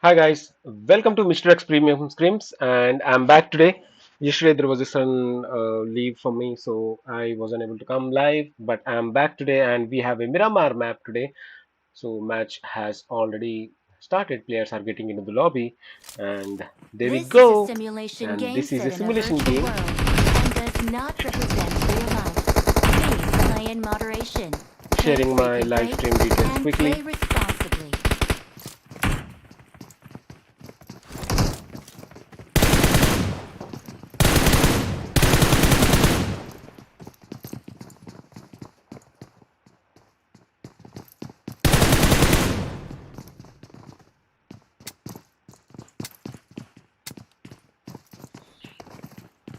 Hi guys, welcome to Mr. X Premium Scrims, and I'm back today. Yesterday there was a sudden leave for me, so I wasn't able to come live, but I'm back today, and we have a Miramar map today. So match has already started. Players are getting into the lobby, and there we This is a go. simulation And game this is a set in a simulation virtual game. world and does not represent real life. Please play in moderation. Take Sharing my frequent live breaks stream details and play quickly. responsibly.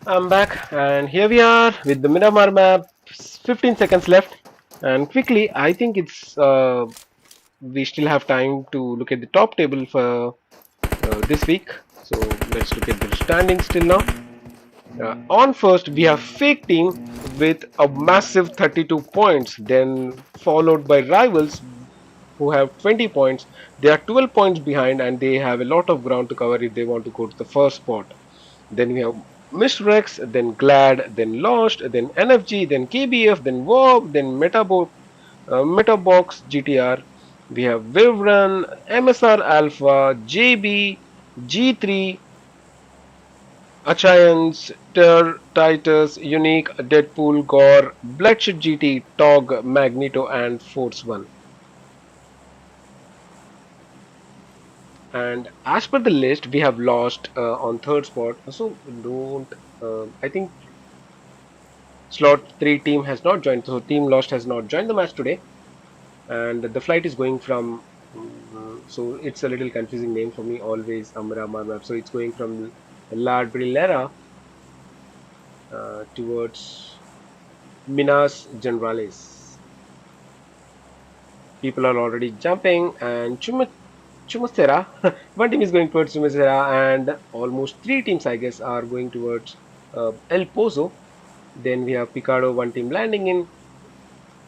I'm back, and here we are with the Miramar map. 15 seconds left, and quickly, I think we still have time to look at the top table for this week. So let's look at the standings still now. On first, we have Fake Team with a massive 32 points, then followed by Rivals who have 20 points. They are 12 points behind and they have a lot of ground to cover if they want to go to the first spot. Then we have Mistrex, then Glad, then Lost, then NFG, then KBF, then WoW, then Metabox GTR. We have YVERN, MSR Alpha, JB, G3, ACHAYANZ, TYTUS, UNIQ, DEADPOOL, Gore, BLOODSHED GT, TOG, MAGNETO, and Force One. And as per the list, we have lost on third spot. So don't. I think slot three team has not joined. So team lost has not joined the match today, and the flight is going from. So it's a little confusing name for me. Always Amramar map. So it's going from La Brilera towards Minas Generales. People are already jumping, and Chumacera. One team is going towards Chumacera, and almost three teams, I guess, are going towards El Pozo. Then we have Picardo, one team landing in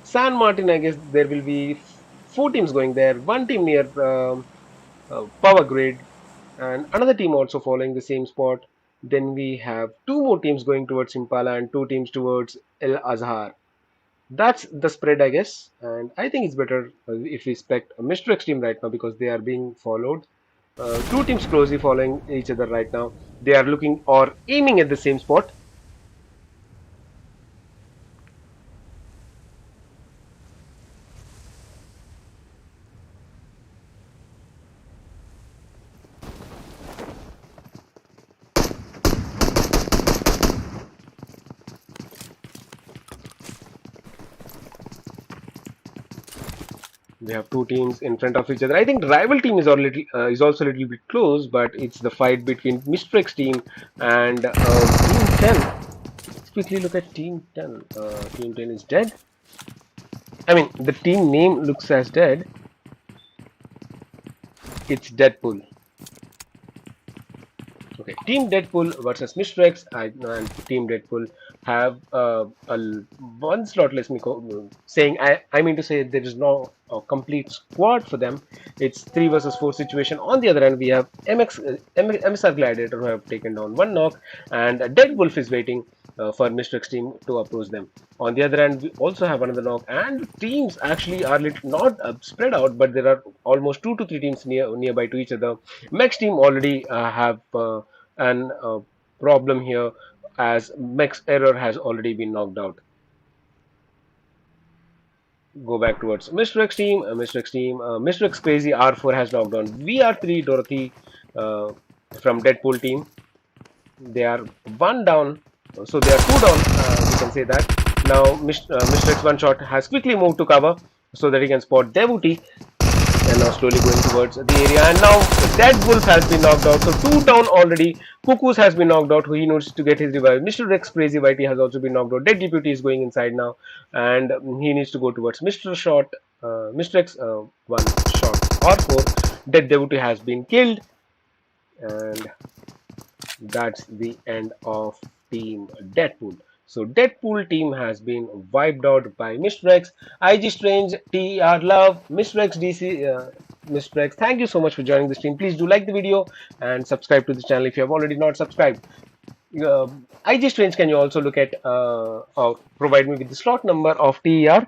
San Martin. I guess there will be four teams going there. One team near Power Grid, and another team also following the same spot. Then we have two more teams going towards Impala and two teams towards El Azhar. That's the spread, I guess, and I think it's better if we expect a Mr. X team right now because they are being followed. Two teams closely following each other right now. They are looking or aiming at the same spot. We have two teams in front of each other. I think the rival team is also a little bit close, but it's the fight between Mr. X team and Team 10. Let's quickly look at Team 10. Team 10 is dead. I mean, the team name looks as dead. It's Deadpool. Okay, Team Deadpool versus Mr. X and Team Deadpool have one slot. Let me saying I mean to say there is no complete squad for them. It's 3 versus 4 situation. On the other hand, we have MSR Gladiator who have taken down one knock, and Dead Wolf is waiting for Mr. X team to approach them. On the other hand, we also have another knock, and teams actually are not spread out, but there are almost 2 to 3 teams nearby to each other. Max team already have an problem here as Max Error has already been knocked out. Go back towards Mr. X team. Mr. X Crazy R4 has knocked down VR3 Dorothy from Deadpool team. They are one down, so they are two down. We can say that. Now Mr. X One Shot has quickly moved to cover so that he can spot Devuti. They're now slowly going towards the area, and now Dead Wolf has been knocked out. So two down already. Cuckoos has been knocked out. Who he needs to get his revive. Mr. Rex Crazy Whitey has also been knocked out. Dead Deputy is going inside now, and he needs to go towards Mr. Shot. Mr. X One Shot or four. Dead Deputy has been killed, and that's the end of Team Deadpool. So Deadpool team has been wiped out by Mr. X, IG Strange, TR Love, Mr. X DC. Mr. X, thank you so much for joining the stream. Please do like the video and subscribe to the channel if you have already not subscribed. IG Strange, can you also look at or provide me with the slot number of TER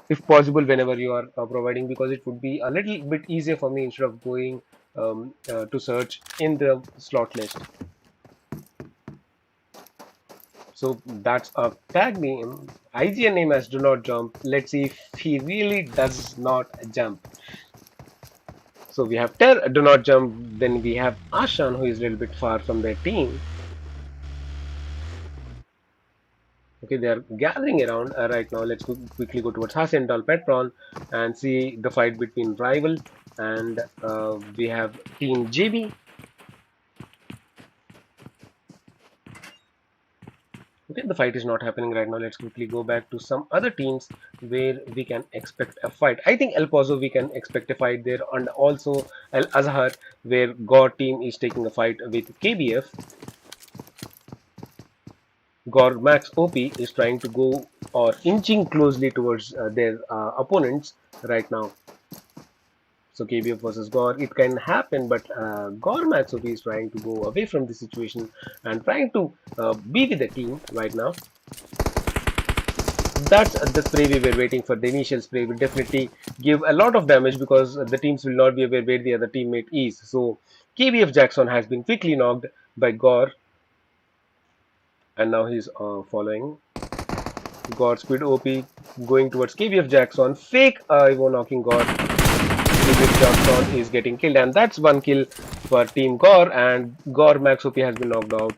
if possible whenever you are providing, because it would be a little bit easier for me instead of going to search in the slot list. So that's a tag name. IGN name as do not jump. Let's see if he really does not jump. So we have Ter do not jump. Then we have Ashan, who is a little bit far from their team. Okay, they are gathering around right now. Let's quickly go towards Hasendal Petron and see the fight between rival, and we have Team JB. Okay, the fight is not happening right now. Let's quickly go back to some other teams where we can expect a fight. I think El Pozo we can expect a fight there, and also El Azhar, where Gore team is taking a fight with KBF. Gore Max OP is trying to go or inching closely towards their opponents right now. So KBF versus Gore, it can happen, but Gore Max OP is trying to go away from the situation and trying to be with the team right now. That's the spray we were waiting for. The initial spray will definitely give a lot of damage because the teams will not be aware where the other teammate is. So KBF Jackson has been quickly knocked by Gore, and now he's following. Gore Squid OP going towards KBF Jackson. Fake Ivo knocking Gore. KBF Jackson is getting killed, and that's one kill for Team Gore, and Gore Max OP has been knocked out.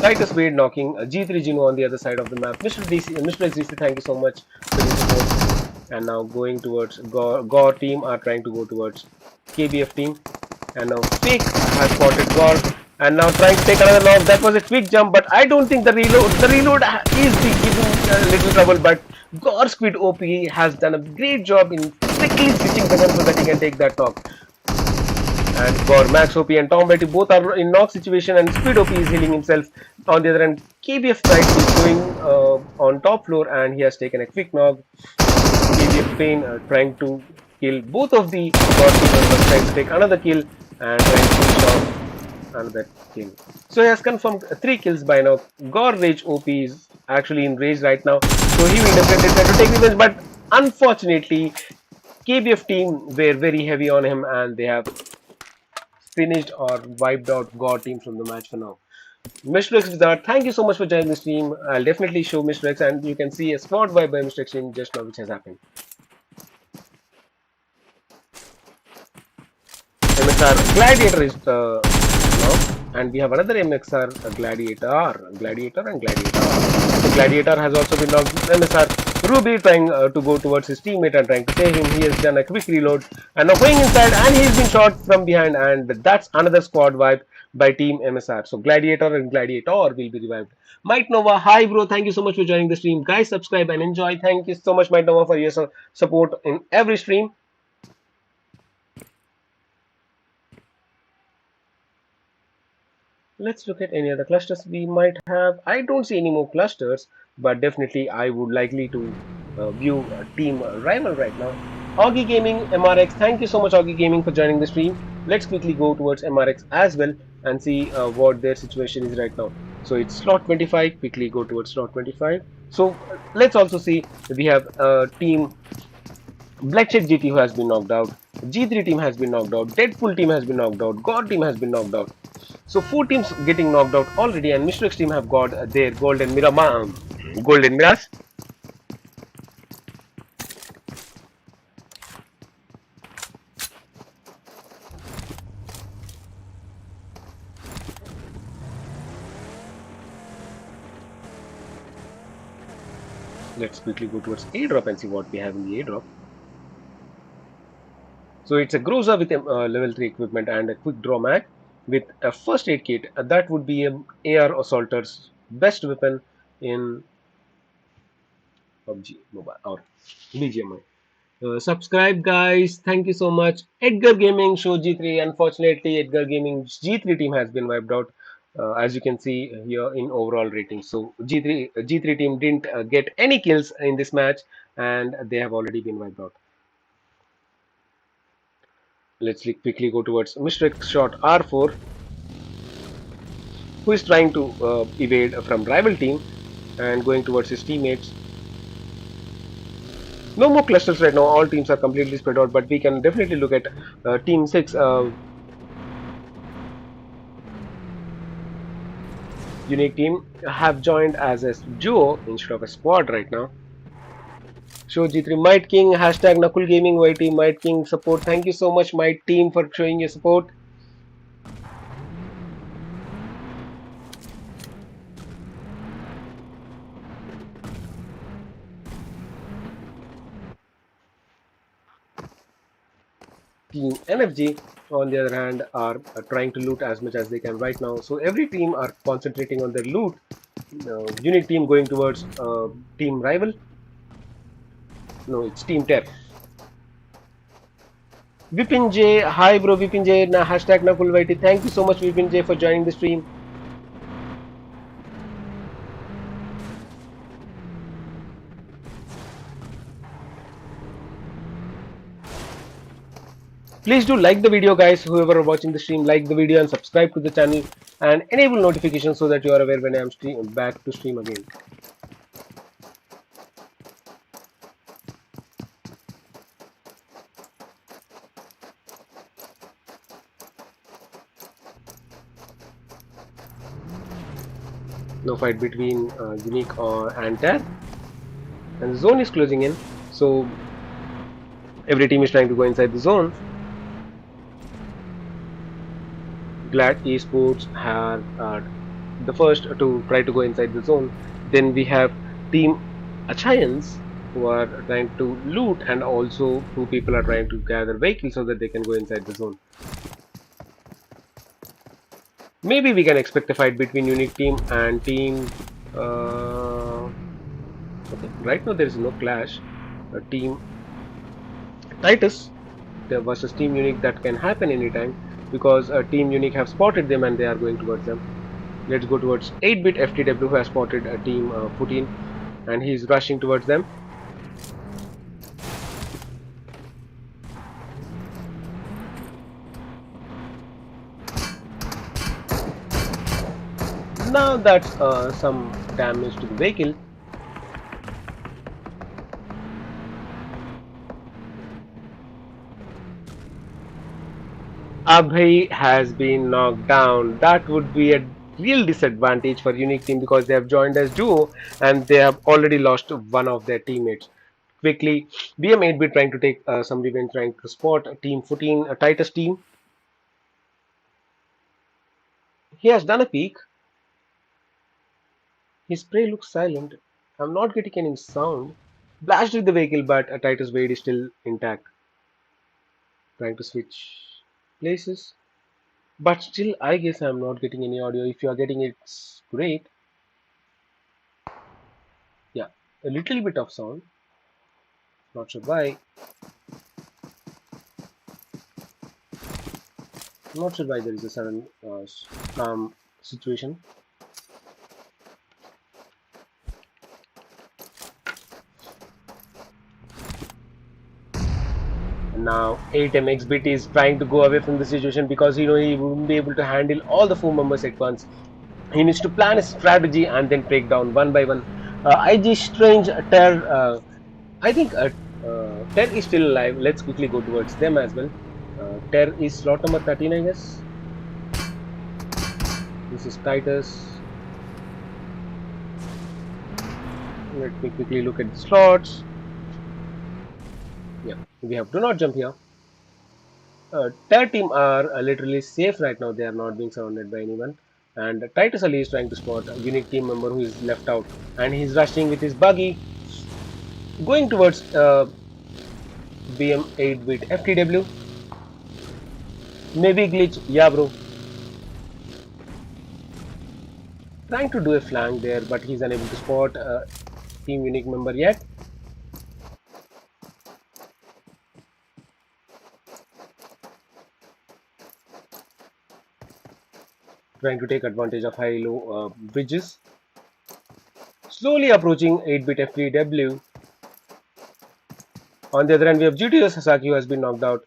TYTUS Wade knocking G3 Gino on the other side of the map. Mr. XDC, thank you so much for your support. And now going towards Gore team are trying to go towards KBF team. And now Fake has spotted Gore and now trying to take another knock. That was a quick jump, but I don't think the reload is giving a little trouble. But Gore Squid OP has done a great job in quickly switching the gun so that he can take that knock. And for Max OP and Tom Betty, both are in knock situation, and Speed OP is healing himself. On the other hand, KBF Knight is going on top floor and he has taken a quick knock. KBF Pain trying to kill both of the God team members, trying to take another kill and trying to finish off another kill. So he has confirmed 3 kills by now. Gore Rage OP is actually in rage right now, so he will definitely try to take revenge, but unfortunately, KBF team were very heavy on him and they have finished or wiped out Gore team from the match for now. Mr. X Wizard, thank you so much for joining the stream. I'll definitely show Mr. X, and you can see a squad wipe by Mr. X team just now, which has happened. MXR Gladiator is now, and we have another MXR Gladiator, Gladiator. The Gladiator has also been knocked. MSR Ruby trying to go towards his teammate and trying to save him. He has done a quick reload and now going inside, and he's been shot from behind, and that's another squad wipe by Team MSR. So Gladiator and Gladiator will be revived. Might Nova, hi bro, thank you so much for joining the stream. Guys, subscribe and enjoy. Thank you so much, Might Nova, for your support in every stream. Let's look at any other clusters we might have. I don't see any more clusters, but definitely I would likely to view Team Rival right now. Augie Gaming, MRX, thank you so much Augie Gaming for joining the stream. Let's quickly go towards MRX as well and see what their situation is right now. So it's slot 25, quickly go towards slot 25. So let's also see we have Team BLOODSHED GT who has been knocked out. G3 team has been knocked out. DEADPOOL team has been knocked out. God team has been knocked out. So 4 teams getting knocked out already, and Mr. X team have got their golden Mirage. Let's quickly go towards airdrop and see what we have in the airdrop. So it's a Groza with a level 3 equipment and a quick draw mag with a first aid kit. That would be a AR Assaulter's best weapon in PUBG Mobile or BGMI. Subscribe guys, thank you so much. Edgar Gaming Show G3. Unfortunately, Edgar Gaming G3 team has been wiped out, as you can see here in overall rating. So G3 team didn't get any kills in this match, and they have already been wiped out. Let's quickly go towards Mr. X Shot R4, who is trying to evade from rival team and going towards his teammates. No more clusters right now. All teams are completely spread out, but we can definitely look at Team 6. Unique team have joined as a duo instead of a squad right now. Show G3 Might King, hashtag Nakul Gaming YT, Might King support. Thank you so much, Might team, for showing your support. Team NFG, on the other hand, are trying to loot as much as they can right now. So every team are concentrating on their loot. Unique team going towards team rival. No, it's Team Ter. Vipin J, hi bro Vipin J, hashtag Nakulvaiti. Thank you so much Vipin J for joining the stream. Please do like the video, guys. Whoever are watching the stream, like the video and subscribe to the channel and enable notifications so that you are aware when I am back to stream again. No fight between UNIQ and Ter, and the zone is closing in, so every team is trying to go inside the zone. Glad esports are the first to try to go inside the zone. Then we have Team ACHAYANZ, who are trying to loot, and also two people are trying to gather vehicles so that they can go inside the zone. Maybe we can expect a fight between Unique team and team. Okay, right now there is no clash. Team TYTUS versus Team Unique, that can happen anytime because Team Unique have spotted them and they are going towards them. Let's go towards 8-bit FTW, who has spotted Team 14 and he is rushing towards them. Now that's some damage to the vehicle. Abhay has been knocked down. That would be a real disadvantage for Unique team because they have joined as duo and they have already lost one of their teammates. Quickly, BM 8-bit trying to take some revenge, trying to spot Team 14, a TYTUS team. He has done a peek. His spray looks silent. I'm not getting any sound. Blasted the vehicle, but a TYTUS weight is still intact. Trying to switch places. But still, I guess I'm not getting any audio. If you are getting it, it's great. Yeah, a little bit of sound. Not sure why. Not sure why there is a sudden calm situation. Now 8MXBit is trying to go away from the situation because he wouldn't be able to handle all the 4 members at once. He needs to plan a strategy and then break down one by one. IG Strange, Ter, I think Ter is still alive. Let's quickly go towards them as well. Ter is slot number 13, I guess. This is TYTUS. Let me quickly look at the slots. Yeah, we have do not jump here. Ter team are literally safe right now. They are not being surrounded by anyone. And TYTUS Ali is trying to spot a Unique team member who is left out. And he's rushing with his buggy. Going towards BM 8-bit FTW. Maybe glitch. Yeah, bro. Trying to do a flank there, but he's unable to spot Team Unique member yet. Trying to take advantage of high-low bridges. Slowly approaching 8-bit FTW. On the other hand, we have GTO Sasaki, who has been knocked out.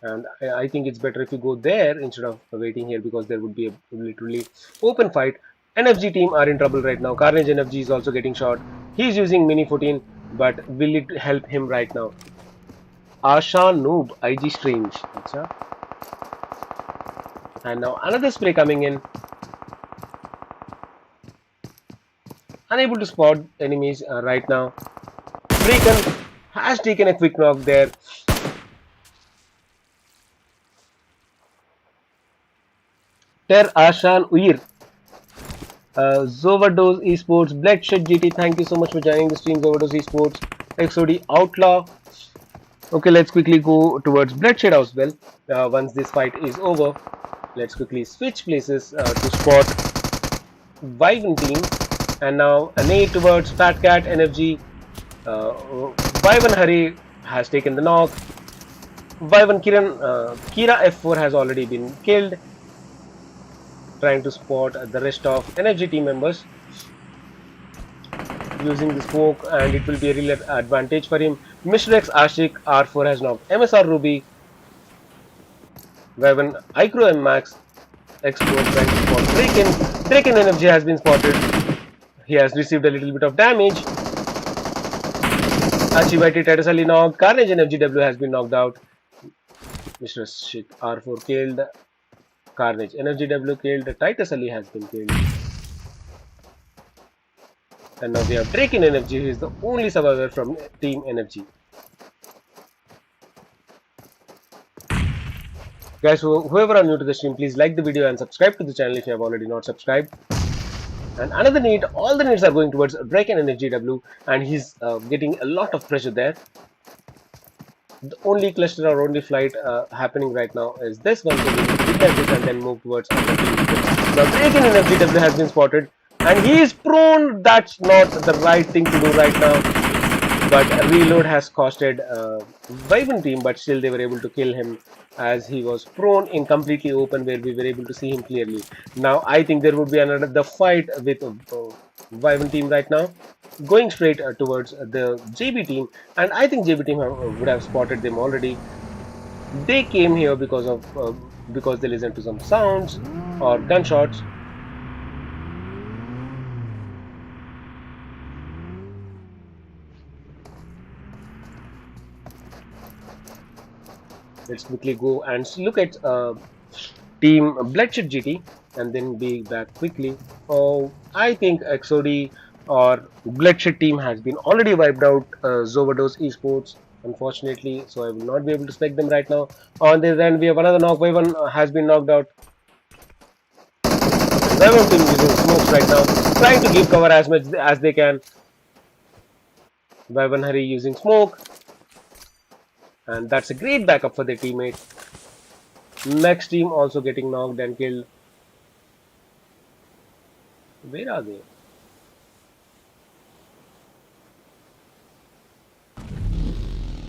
and I think it's better if you go there instead of waiting here, because there would be a literally open fight. NFG team are in trouble right now. Carnage NFG is also getting shot. He's using Mini 14, but will it help him right now? Asha Noob IG Strange. Achha. And now another spray coming in. Unable to spot enemies right now. Freakin has taken a quick knock there. Ter Ashan Uir. Zoverdose Esports, Bloodshed GT, thank you so much for joining the stream. Zoverdose Esports, XOD Outlaw. Okay, let's quickly go towards Bloodshed as well. Once this fight is over, let's quickly switch places to spot YVERN team. And now a nade towards Fat Cat NFG. YVERN Hari has taken the knock. YVERN Kira F4 has already been killed. Trying to spot the rest of NFG team members using the smoke, and it will be a real advantage for him. Mr. X Ashik R4 has knocked MSR Ruby. YVERN Icro M Max Explode trying to spot Draken. Draken NFG has been spotted. He has received a little bit of damage. Achivati TYTUS Ali knocked. Carnage NFGW has been knocked out. Mr. Ashik R4 killed. Carnage NFGW killed. TYTUS Ali has been killed. And now we have Draken NFG, who is the only survivor from Team NFG. Guys, whoever are new to the stream, please like the video and subscribe to the channel if you have already not subscribed. And another need, all the needs are going towards Draken NFGW, and he's getting a lot of pressure there. The only cluster or only flight happening right now is this one, so we will prepare this and then move towards other teams. Now Draken NFGW has been spotted, and he is prone. That's not the right thing to do right now, but a reload has costed YVERN team, but still they were able to kill him as he was prone in completely open where we were able to see him clearly. Now I think there would be another fight with YVERN team right now, going straight towards the JB team, and I think JB team would have spotted them already. They came here because of because they listened to some sounds or gunshots. Let's quickly go and look at Team Bloodshed GT and then be back quickly. Oh, I think XOD or Bloodshed team has been already wiped out. Zoverdose Esports, unfortunately, so I will not be able to spec them right now. On the other end, we have another knock. YVERN has been knocked out. YVERN team using smokes right now, trying to give cover as much as they can. YVERN Hari using smoke. And that's a great backup for their teammate. Next team also getting knocked and killed. Where are they?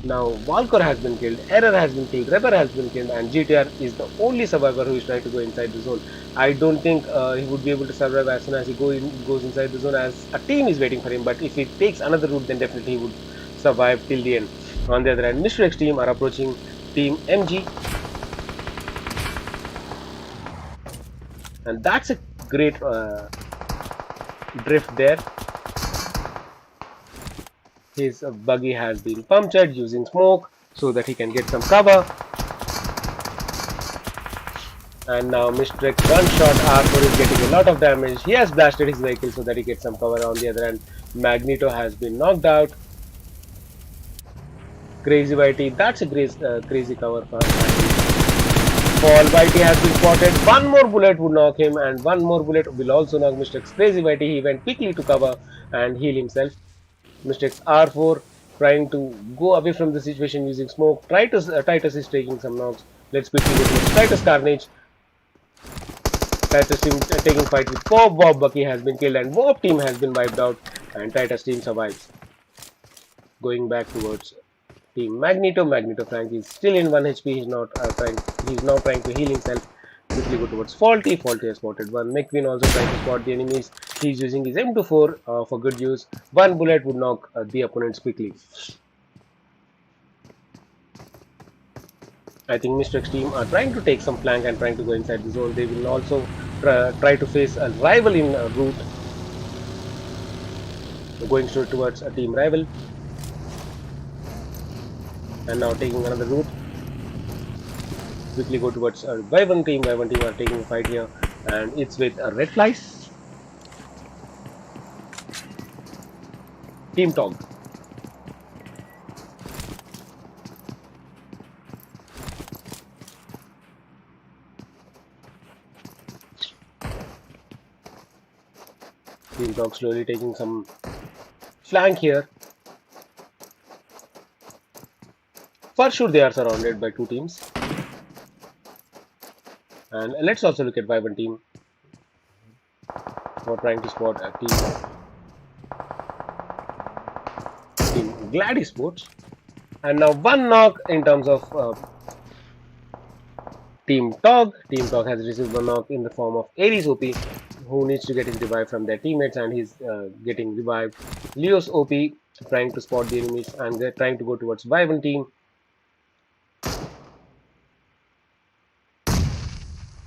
Now Valkor has been killed, Error has been killed, Reber has been killed, and GTR is the only survivor who is trying to go inside the zone. I don't think he would be able to survive as soon as he goes inside the zone, as a team is waiting for him, but if he takes another route, then definitely he would survive till the end. On the other hand, Mr. X team are approaching Team MG, and that's a great drift there. His buggy has been punctured using smoke so that he can get some cover. And now Mr. X one-shot R4 is getting a lot of damage. He has blasted his vehicle so that he gets some cover. On the other hand, Magneto has been knocked out. Crazy Whitey, that's a crazy cover for Fall. Whitey has been spotted. One more bullet would knock him, and one more bullet will also knock Mr. X. Crazy Whitey, he went quickly to cover and heal himself. Mr. X R4 trying to go away from the situation using smoke. TYTUS is taking some knocks. Let's quickly go to TYTUS Carnage. TYTUS team taking fight with Bob. Bob Bucky has been killed and Bob team has been wiped out, and TYTUS team survives. Going back towards Team Magneto. Magneto Frank is still in 1 HP. He's not he's now trying to heal himself. Quickly go towards Faulty. Faulty has spotted one. McQueen also trying to spot the enemies. He's using his M24 for good use. One bullet would knock the opponents quickly. I think Mr. X team are trying to take some flank and trying to go inside the zone. They will also try to face a rival in route, going towards a team rival, and now taking another route. Quickly go towards a YVERN team. YVERN team are taking a fight here, and it's with red flies. Team Tog. Team Tog slowly taking some flank here. For sure, they are surrounded by two teams. And let's also look at YVERN team. We're trying to spot a team Glad Esports. And now one knock in terms of Team Tog. Team Tog has received one knock in the form of Ares OP, who needs to get his revive from their teammates, and he's getting revived. Leos OP trying to spot the enemies, and they're trying to go towards YVERN team.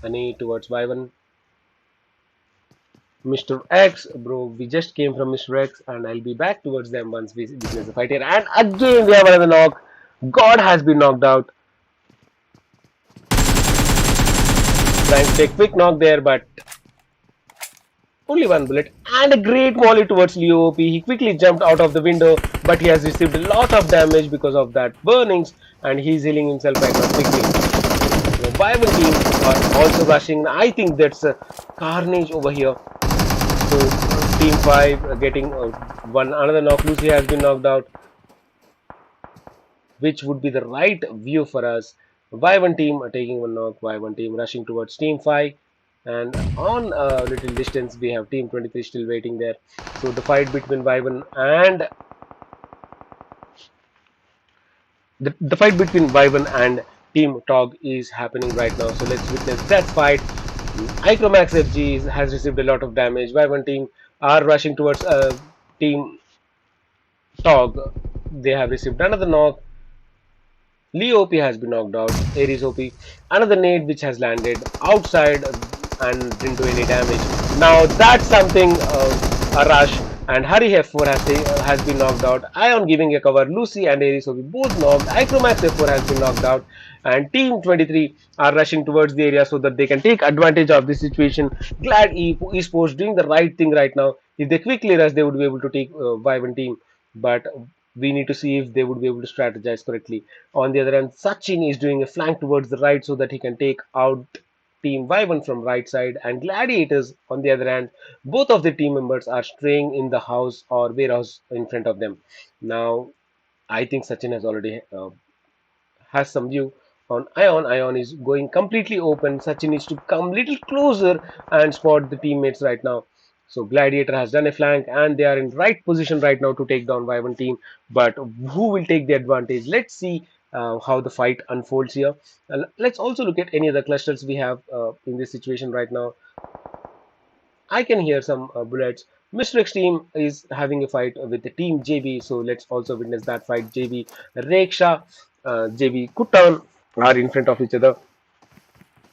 Ani towards YVERN. Mr. X, bro, we just came from Mr. X, and I'll be back towards them once we witness the fight here. And again, we have another knock. God has been knocked out. Trying to take quick knock there, but only one bullet. And a great volley towards Leo OP. He quickly jumped out of the window, but he has received a lot of damage because of that burnings, and he's healing himself right now quickly. The YVERN team are also rushing. I think that's a carnage over here. So team 5 getting another knock. Lucy has been knocked out, which would be the right view for us. YVERN team are taking one knock. YVERN team rushing towards team 5, and on a little distance we have team 23 still waiting there. So the fight between YVERN and the fight between YVERN and Team Tog is happening right now. So let's witness that fight. Icromax FG has received a lot of damage. YVERN team are rushing towards Team Tog. They have received another knock. Leo OP has been knocked out. Ares OP. Another nade which has landed outside and didn't do any damage. Now that's something, a rush. And Hari F4 has been knocked out. Ion giving a cover. Lucy and Ares OP both knocked. Icromax F4 has been knocked out. And Team 23 are rushing towards the area so that they can take advantage of this situation. Glad Esports doing the right thing right now. If they quickly rush, they would be able to take YVERN team. But we need to see if they would be able to strategize correctly. On the other hand, Sachin is doing a flank towards the right so that he can take out Team YVERN from right side, and Gladiators on the other hand, both of the team members are staying in the house or warehouse in front of them. Now I think Sachin has already has some view on Ion. Ion is going completely open. Sachin needs to come little closer and spot the teammates right now. So Gladiator has done a flank, and they are in right position right now to take down YVERN team. But who will take the advantage? Let's see how the fight unfolds here. Let's also look at any other clusters we have in this situation right now. I can hear some bullets. Mr. X team is having a fight with the team JB, so let's also witness that fight. JB Reksha, JB Kutan are in front of each other.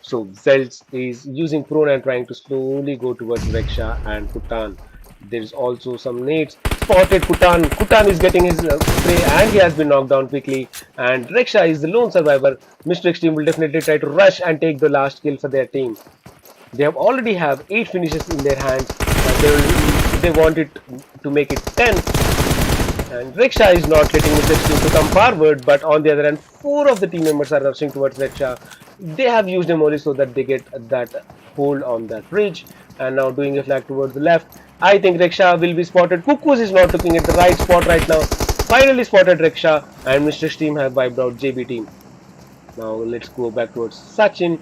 So Zelz is using prone and trying to slowly go towards Reksha and Kutan. There is also some nades. Spotted Kutan. Kutan is getting his spray, and he has been knocked down quickly. And Reksha is the lone survivor. Mr. X team will definitely try to rush and take the last kill for their team. They have already have 8 finishes in their hands. They wanted to make it 10. And Reksha is not letting Mr. X team to come forward, but on the other hand, 4 of the team members are rushing towards Reksha. They have used a molly so that they get that hold on that bridge, and now doing a flag towards the left. I think Reksha will be spotted. Kukus is not looking at the right spot right now. Finally spotted Reksha, and Mr. X team have wiped out JB team. Now let's go back towards Sachin.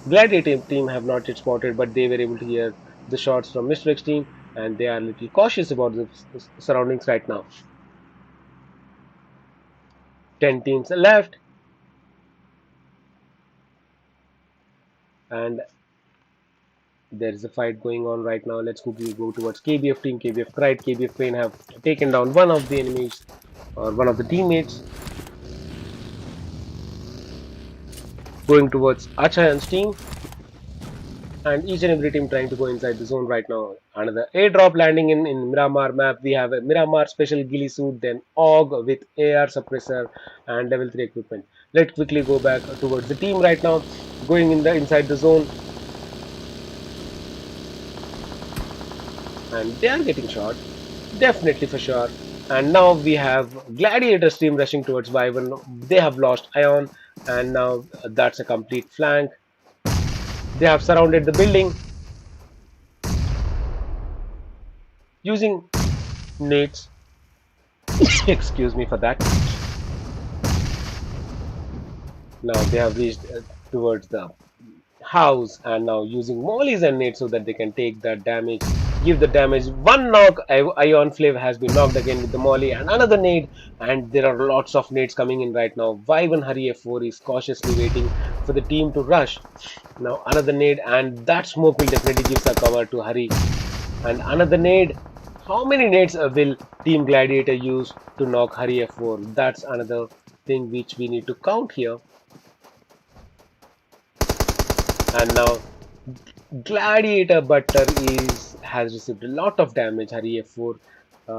Gladiator team have not yet spotted, but they were able to hear the shots from Mr. X team, and they are a little cautious about the surroundings right now. 10 teams left, and there is a fight going on right now. Let's quickly go towards KBF team. KBF Pride, KBF Crane have taken down one of the enemies or one of the teammates. going towards ACHAYANZ team, and each and every team trying to go inside the zone right now. Another airdrop landing in Miramar map. We have a Miramar special ghillie suit, then AUG with AR suppressor and level 3 equipment. Let's quickly go back towards the team right now, going inside the zone, and they are getting shot, definitely for sure. And now we have Gladiators team rushing towards YVERN. They have lost Ion, and now that's a complete flank. They have surrounded the building using nades. Excuse me for that. Now they have reached towards the house, and now using mollies and nades so that they can take that damage, give the damage. One knock, Ion Flav has been knocked again with the molly and another nade, and there are lots of nades coming in right now. Vyvern Hurry F4 is cautiously waiting for the team to rush. Now another nade, and that smoke will definitely give a cover to Hurry, and another nade. How many nades will Team Gladiator use to knock Hurry F4? That's another thing which we need to count here. And now Gladiator Butter has received a lot of damage. Hurry F4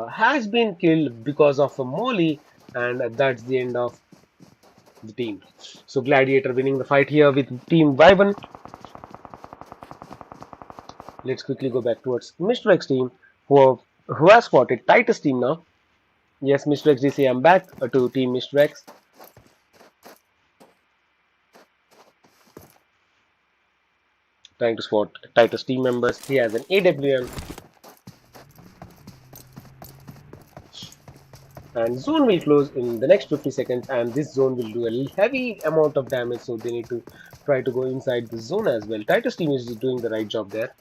has been killed because of a molly, and that's the end of the team. So Gladiator winning the fight here with Team Wyvern. Let's quickly go back towards Mr. X team, who has spotted TYTUS team now. Yes, Mr. XDC, I'm back to Team Mr. X. Trying to spot TYTUS team members. He has an AWM. And zone will close in the next 50 seconds, and this zone will do a heavy amount of damage, so they need to try to go inside the zone as well. TYTUS team is doing the right job there.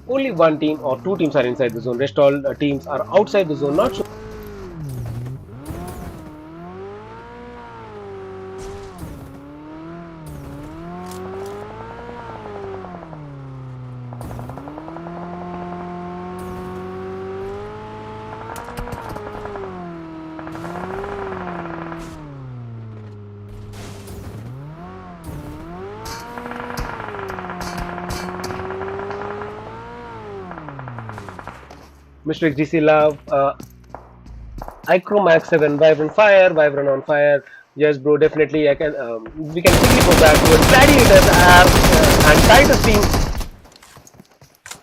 Only one team or two teams are inside the zone. Rest all teams are outside the zone. Not sure. Mr. XDC Love, Icro Max 7, Wyvern Fire, Wyvern on fire. Yes, bro, definitely. I can. We can quickly go back towards Gladiators and TYTUS team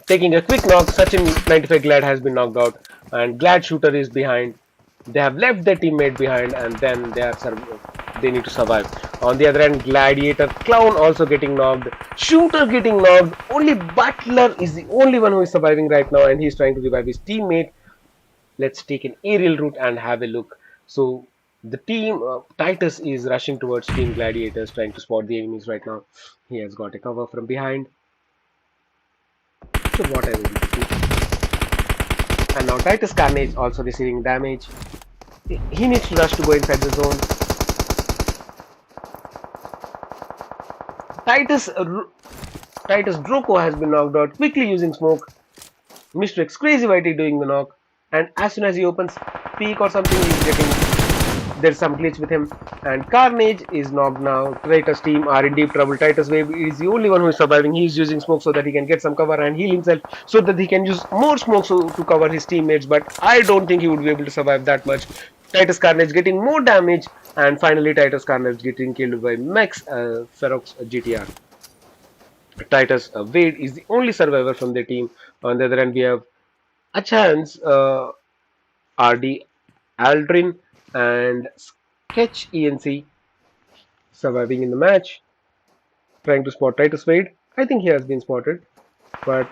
taking a quick knock. Sachin 95 Glad has been knocked out, and Glad Shooter is behind. They have left their teammate behind, and then they need to survive. On the other end, Gladiator Clown also getting knocked. Shooter getting knocked. Only Butler is the only one who is surviving right now, and he's trying to revive his teammate. Let's take an aerial route and have a look. So the team TYTUS is rushing towards Team Gladiators, trying to spot the enemies right now. He has got a cover from behind. So what I will do. And now TYTUS Carnage also receiving damage. He needs to rush to go inside the zone. TYTUS Droko has been knocked out, quickly using smoke. Mr. X Crazy Whitey doing the knock, and as soon as he opens peak or something, he's getting, there's some glitch with him, and Carnage is knocked now. TYTUS team are in deep trouble. TYTUS Wave is the only one who is surviving. He's using smoke so that he can get some cover and heal himself, so that he can use more smoke to cover his teammates, but I don't think he would be able to survive that much. TYTUS Carnage getting more damage, and finally TYTUS Carnage getting killed by Max Ferox GTR. TYTUS Wade is the only survivor from their team. On the other end, we have ACHAYANZ, RD Aldrin, and Sketch ENC surviving in the match. Trying to spot TYTUS Wade. I think he has been spotted, but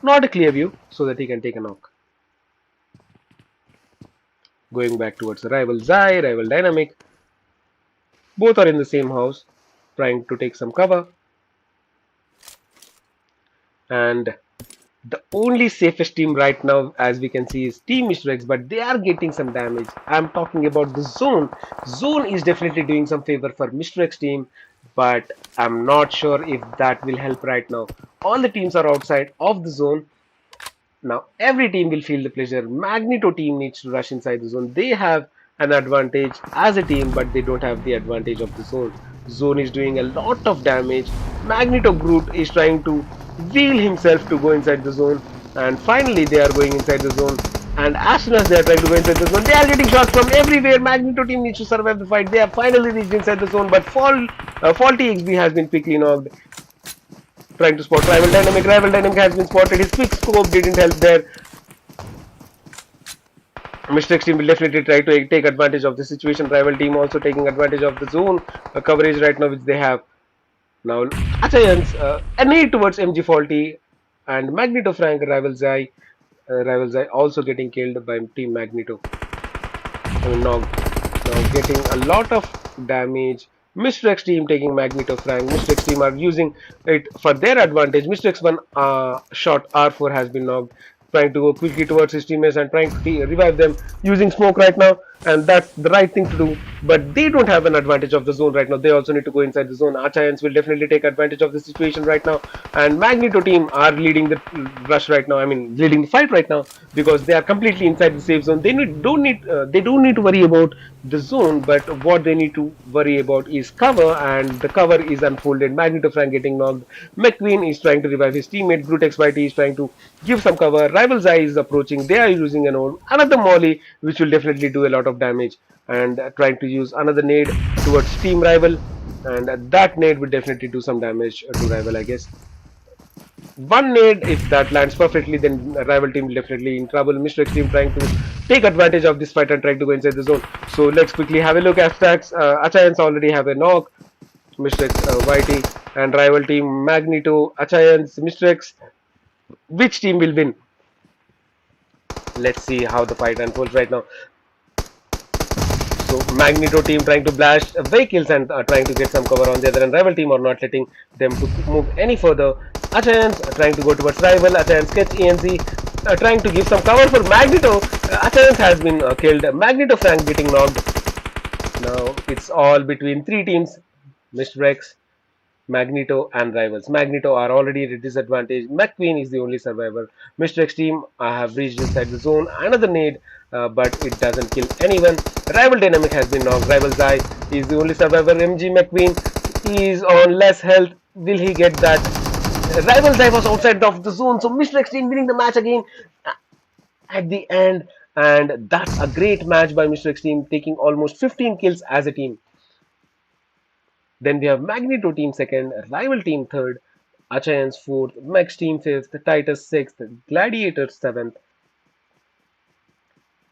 not a clear view so that he can take a knock. Going back towards the rival Zai, rival Dynamic. Both are in the same house, trying to take some cover. And the only safest team right now, as we can see, is Team Mr. X, but they are getting some damage. I'm talking about the zone. Zone is definitely doing some favor for Mr. X team, but I'm not sure if that will help right now. All the teams are outside of the zone. Now every team will feel the pressure. Magneto team needs to rush inside the zone. They have an advantage as a team, but they don't have the advantage of the zone. Zone is doing a lot of damage. Magneto Groot is trying to wheel himself to go inside the zone, and finally they are going inside the zone. And as soon as they are trying to go inside the zone, they are getting shots from everywhere. Magneto team needs to survive the fight. They have finally reached inside the zone, but faulty XB has been quickly knocked. Trying to spot rival dynamic. Rival dynamic has been spotted. His quick scope didn't help there. Mr. X team will definitely try to take advantage of the situation. Rival team also taking advantage of the zone coverage right now, which they have. Now, ACHAYANZ, a need towards MG Faulty and Magneto Frank, Rivals Eye also getting killed by Team Magneto. I mean, now getting a lot of damage. Mr. X team taking Magneto Frank. Mr. X team are using it for their advantage. Mr. X1 shot R4 has been knocked, trying to go quickly towards his teammates and trying to revive them using smoke right now, and that's the right thing to do. But they don't have an advantage of the zone right now. They also need to go inside the zone. ACHAYANZ will definitely take advantage of the situation right now, and Magneto team are leading the rush right now. I mean, leading the fight right now because they are completely inside the safe zone. They don't need to worry about the zone, but what they need to worry about is cover, and the cover is unfolded. Magneto Frank getting knocked. McQueen is trying to revive his teammate. Groot XYT is trying to give some cover. Rival's Eye is approaching. They are using an old another Molly, which will definitely do a lot of damage, and trying to use another nade towards Team Rival, and that nade will definitely do some damage to Rival, I guess. One nade, if that lands perfectly, then rival team will definitely in trouble. Mr. X team trying to take advantage of this fight and trying to go inside the zone. So let's quickly have a look at stacks. ACHAYANZ already have a knock. Mr. X, YT, and rival team Magneto, ACHAYANZ, Mr. X. Which team will win? Let's see how the fight unfolds right now. So Magneto team trying to blast vehicles and trying to get some cover on the other, and rival team are not letting them to move any further. ACHAYANZ trying to go towards rival. ACHAYANZ sketch ENC trying to give some cover for Magneto. ACHAYANZ has been killed. Magneto Frank getting knocked. Now it's all between three teams: Mr. X, Magneto, and rivals. Magneto are already at a disadvantage. McQueen is the only survivor. Mr. X team have reached inside the zone. Another nade, but it doesn't kill anyone. Rival dynamic has been knocked. Rival's Eye is the only survivor. MG McQueen is on less health. Will he get that? Rival's Eye was outside of the zone, so Mr. X team winning the match again at the end. And that's a great match by Mr. X team, taking almost 15 kills as a team. Then we have Magneto team second, rival team third, ACHAYANZ fourth, Max team fifth, TYTUS sixth, Gladiator seventh,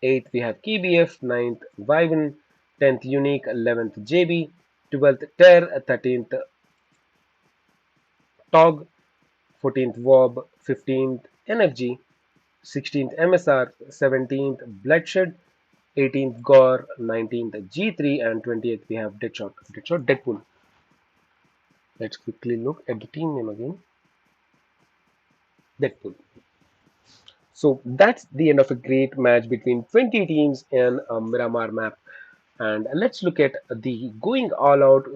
eighth we have KBF, ninth YVERN, 10th UNIQ, 11th JB, 12th TER, 13th TOG, 14th WOB, 15th NFG, 16th MSR, 17th Bloodshed, 18th Gore, 19th G3, and 20th we have Deadpool. Let's quickly look at the team name again. Deadpool. So that's the end of a great match between 20 teams in a Miramar map. And let's look at the going all out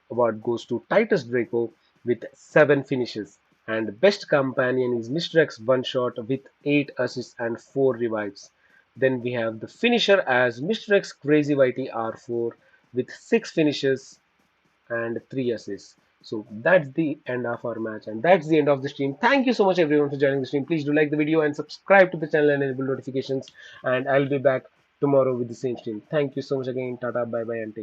award goes to Titus Draco with 7 finishes. And best companion is Mr. X one shot with 8 assists and 4 revives. Then we have the finisher as Mr. X Crazy YT R4 with 6 finishes and 3 assists. So that's the end of our match, and that's the end of the stream. Thank you so much everyone for joining the stream. Please do like the video and subscribe to the channel and enable notifications, and I'll be back tomorrow with the same stream. Thank you so much again. Tata, bye bye, and take care.